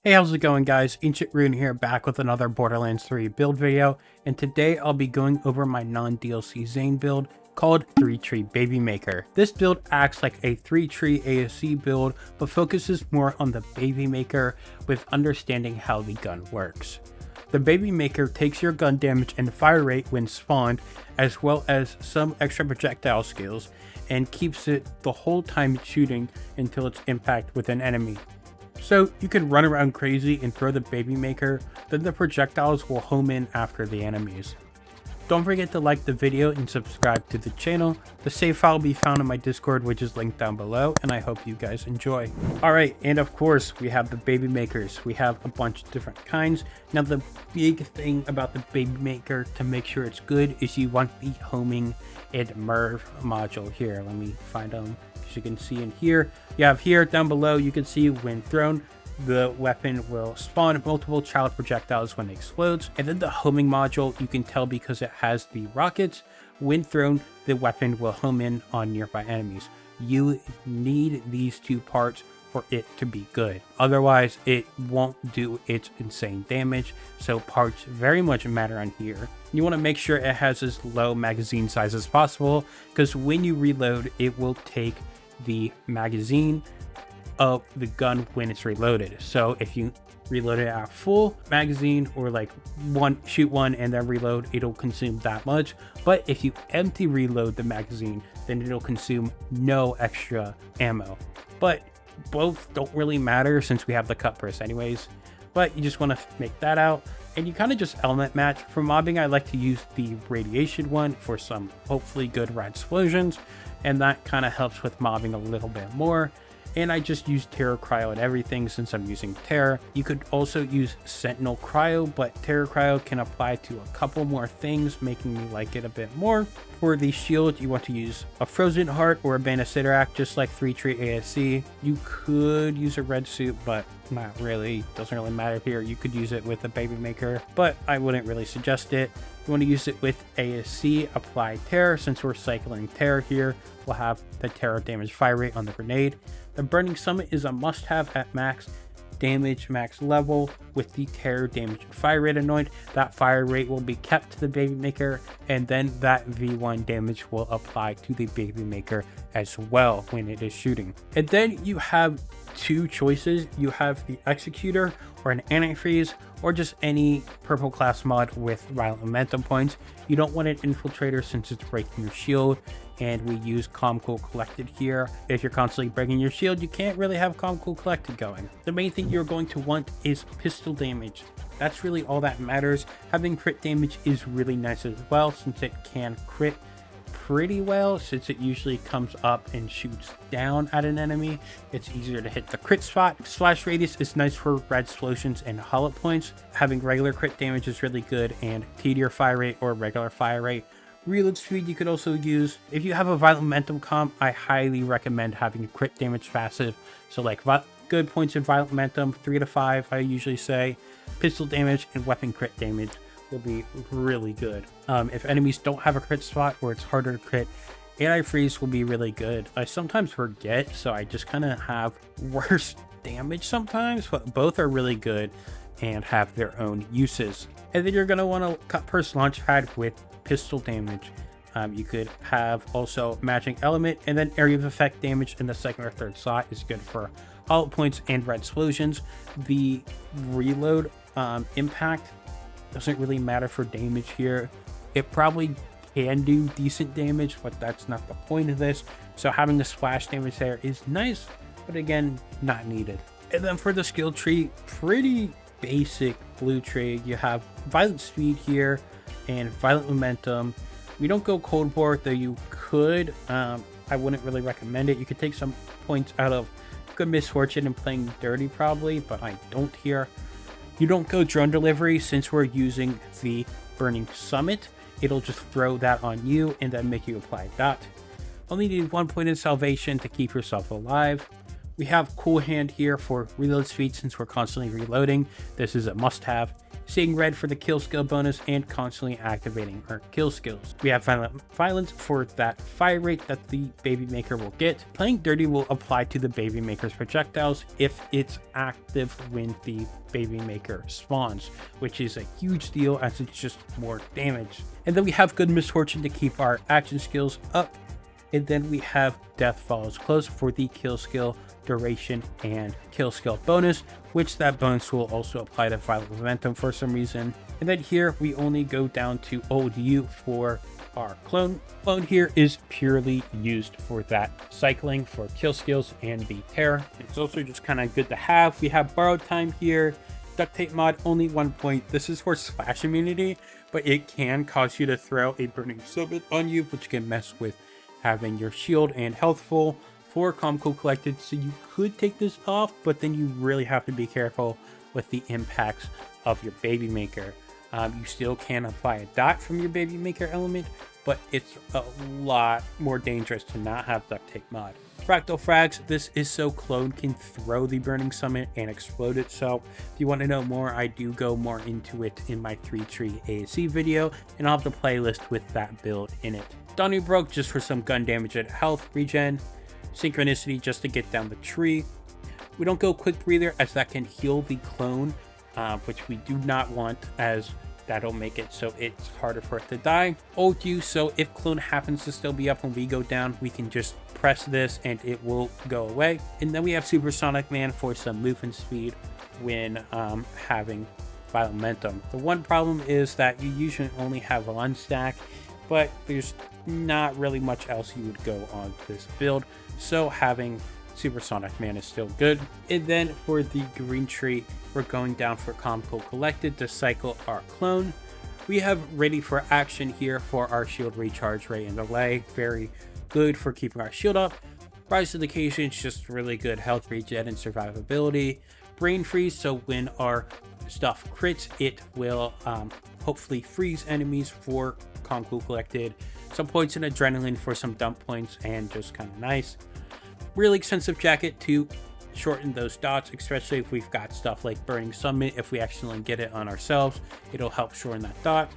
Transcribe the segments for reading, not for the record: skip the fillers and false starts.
Hey, how's it going guys? Ancient Rune here, back with another Borderlands 3 build video, and today I'll be going over my non-DLC Zane build called 3-Tree Baby Maker. This build acts like a 3-Tree ASC build, but focuses more on the Baby Maker with understanding how the gun works. The Baby Maker takes your gun damage and fire rate when spawned, as well as some extra projectile skills, and keeps it the whole time it's shooting until its impact with an enemy. So you can run around crazy and throw the Baby Maker, then the projectiles will home in after the enemies. Don't forget to like the video and subscribe to the channel. The save file will be found in my Discord, which is linked down below, and I hope you guys enjoy. Alright, and of course we have the Baby Makers. We have a bunch of different kinds. Now the big thing about the Baby Maker to make sure it's good is you want the homing and MRV module here. Let me find them. As you can see in here, you have here down below, you can see when thrown, the weapon will spawn multiple child projectiles when it explodes. And then the homing module, you can tell because it has the rockets. When thrown, the weapon will home in on nearby enemies. You need these two parts for it to be good. Otherwise, it won't do its insane damage. So parts very much matter on here. You want to make sure it has as low magazine size as possible, because when you reload, it will take the magazine of the gun when it's reloaded. So if you reload it at full magazine, or like shoot one and then reload, it'll consume that much. But if you empty reload the magazine, then it'll consume no extra ammo. But both don't really matter since we have the cutpurse anyways. But you just want to make that out, and you kind of just element match. For mobbing, I like to use the radiation one for some hopefully good rad explosions, and that kind of helps with mobbing a little bit more. And I just use Terror Cryo and everything since I'm using Terror. You could also use Sentinel Cryo, but Terror Cryo can apply to a couple more things, making me like it a bit more. For the shield, you want to use a Frozen Heart or a Band of Sidorak, just like 3-Tree ASC. You could use a red suit, but not really. Doesn't really matter here. You could use it with a Baby Maker, but I wouldn't really suggest it. You want to use it with ASC, apply Terror. Since we're cycling Terror here, we'll have the Terror damage fire rate on the grenade. The Burning Summit is a must-have at max damage, max level, with the Terror damage fire rate anoint. That fire rate will be kept to the Baby Maker, and then that V1 damage will apply to the Baby Maker as well when it is shooting. And then you have two choices. You have the Executor or an Antifreeze, or just any purple class mod with violent momentum points. You don't want an Infiltrator since it's breaking your shield, and we use Calm Cool Collected here. If you're constantly breaking your shield, you can't really have Calm Cool Collected going. The main thing you're going to want is pistol damage. That's really all that matters. Having crit damage is really nice as well, since it can crit pretty well, since it usually comes up and shoots down at an enemy. It's easier to hit the crit spot. Slash radius is nice for rad explosions and hollow points. Having regular crit damage is really good, and Tediore fire rate or regular fire rate. Reload speed you could also use. If you have a violent momentum comp, I highly recommend having a crit damage passive. So like good points in violent momentum, 3 to 5 I usually say. Pistol damage and weapon crit damage will be really good. If enemies don't have a crit spot or it's harder to crit, Anti-freeze will be really good. I sometimes forget, so I just kind of have worse damage sometimes, but both are really good and have their own uses. And then you're going to want to cutpurse launchpad with pistol damage. You could have also matching element, and then area of effect damage in the second or third slot is good for hollow points and red explosions. The reload impact doesn't really matter for damage here. It probably can do decent damage, but that's not the point of this. So having the splash damage there is nice, but again, not needed. And then for the skill tree, pretty basic blue tree. You have violent speed here and violent momentum. We don't go cold war, though you could. I wouldn't really recommend it. You could take some points out of good misfortune and playing dirty probably, but I don't here. You don't go drone delivery since we're using the Burning Summit. It'll just throw that on you and then make you apply that. Only need 1 point in salvation to keep yourself alive. We have Cool Hand here for reload speed since we're constantly reloading. This is a must-have. seeing red for the kill skill bonus, and constantly activating her kill skills. We have violence for that fire rate that the Baby Maker will get. Playing dirty will apply to the Baby Maker's projectiles if it's active when the Baby Maker spawns, which is a huge deal as it's just more damage. And then we have good misfortune to keep our action skills up. And then we have death follows close for the kill skill duration and kill skill bonus, which that bonus will also apply to violent momentum for some reason. And then here we only go down to old U for our clone. Clone here is purely used for that cycling for kill skills and the terror. It's also just kind of good to have. We have borrowed time here. Duct tape mod, only 1 point. This is for splash immunity, but it can cause you to throw a burning summon on you, which can mess with having your shield and health full. For calm cool collected, so you could take this off, but then you really have to be careful with the impacts of your Baby Maker. You still can apply a dot from your Baby Maker element, but it's a lot more dangerous to not have duct tape mod. Fractal frags, this is so clone can throw the burning summon and explode itself. If you want to know more, I do go more into it in my 3-tree ASC video, and I'll have the playlist with that build in it. Donu broke just for some gun damage and health regen. Synchronicity just to get down the tree. We don't go quick breather as that can heal the clone, which we do not want, as that'll make it so it's harder for it to die. Old U, so if clone happens to still be up when we go down, we can just press this and it will go away. And then we have Supersonic Man for some movement speed when having violent momentum. The one problem is that you usually only have one stack, but there's not really much else you would go on this build, so having Supersonic Man is still good. And then for the green tree, we're going down for Calm Cool Collected to cycle our clone. We have ready for action here for our shield recharge rate and delay, very good for keeping our shield up. Rise to the Occasion is just really good health regen and survivability. Brain freeze, so when our stuff crits, it will hopefully freeze enemies for Calm Cool Collected. Some points in adrenaline for some dump points, and just kind of nice. Really expensive jacket to shorten those dots, especially if we've got stuff like Burning Summit. If we accidentally get it on ourselves, it'll help shorten that dot.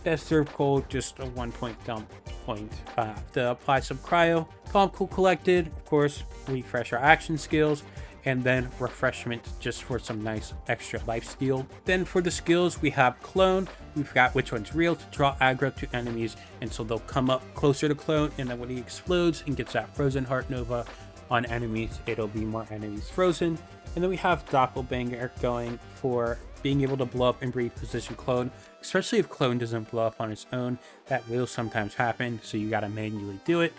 Death Serve Cold, just a 1 point dump point to apply some cryo. Calm Cool Collected, of course, refresh our action skills, and then refreshment just for some nice extra life steal. Then for the skills, we have clone. We've got which one's real to draw aggro to enemies, and so they'll come up closer to clone, and then when he explodes and gets that frozen heart nova on enemies, it'll be more enemies frozen. And then we have Doppelbanger going for being able to blow up and reposition clone, especially if clone doesn't blow up on its own. That will sometimes happen, so you gotta manually do it.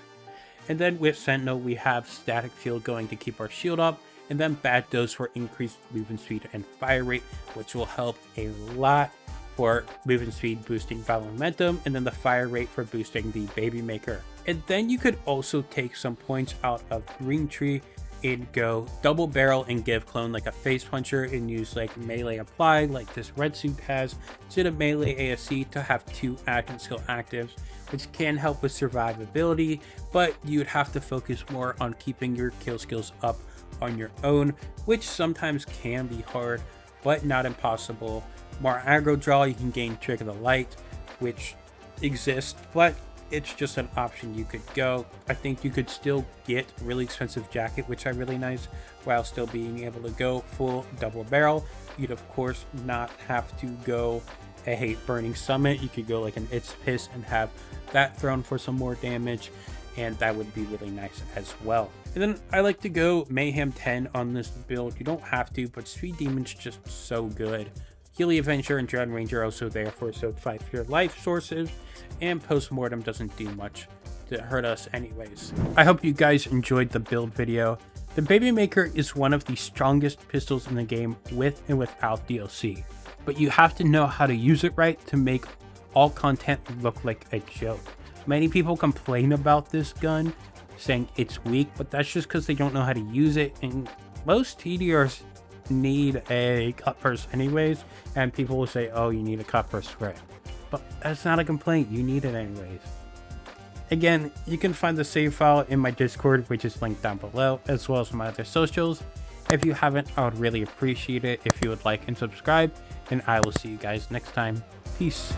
And then with Sentinel, we have Static Field going to keep our shield up, and then Bad Dose for increased movement speed and fire rate, which will help a lot for movement speed boosting violent momentum, and then the fire rate for boosting the Baby Maker. And then you could also take some points out of Green Tree and go double barrel and give clone like a face puncher and use like melee apply like this red suit has instead of melee ASC to have 2 action skill actives, which can help with survivability, but you'd have to focus more on keeping your kill skills up on your own, which sometimes can be hard but not impossible. More aggro draw, you can gain Trick of the Light, which exists, but it's just an option you could go. I think you could still get really expensive jacket, which are really nice, while still being able to go full double barrel. You'd of course not have to go a Burning Summit. You could go like an It's Piss and have that thrown for some more damage, and that would be really nice as well. And then I like to go Mayhem 10 on this build. You don't have to, but Speed Demon's just so good. Healy Avenger and Dread Ranger are also there for so 5 pure life sources, and Postmortem doesn't do much to hurt us anyways. I hope you guys enjoyed the build video. The Baby Maker is one of the strongest pistols in the game with and without DLC, but you have to know how to use it right to make all content look like a joke. Many people complain about this gun, saying it's weak, but that's just because they don't know how to use it, and most Tediores need a cutpurse anyways, and people will say, oh, you need a cutpurse for it, but that's not a complaint, you need it anyways. Again, you can find the save file in my Discord, which is linked down below, as well as my other socials. If you haven't, I would really appreciate it if you would like and subscribe, and I will see you guys next time. Peace.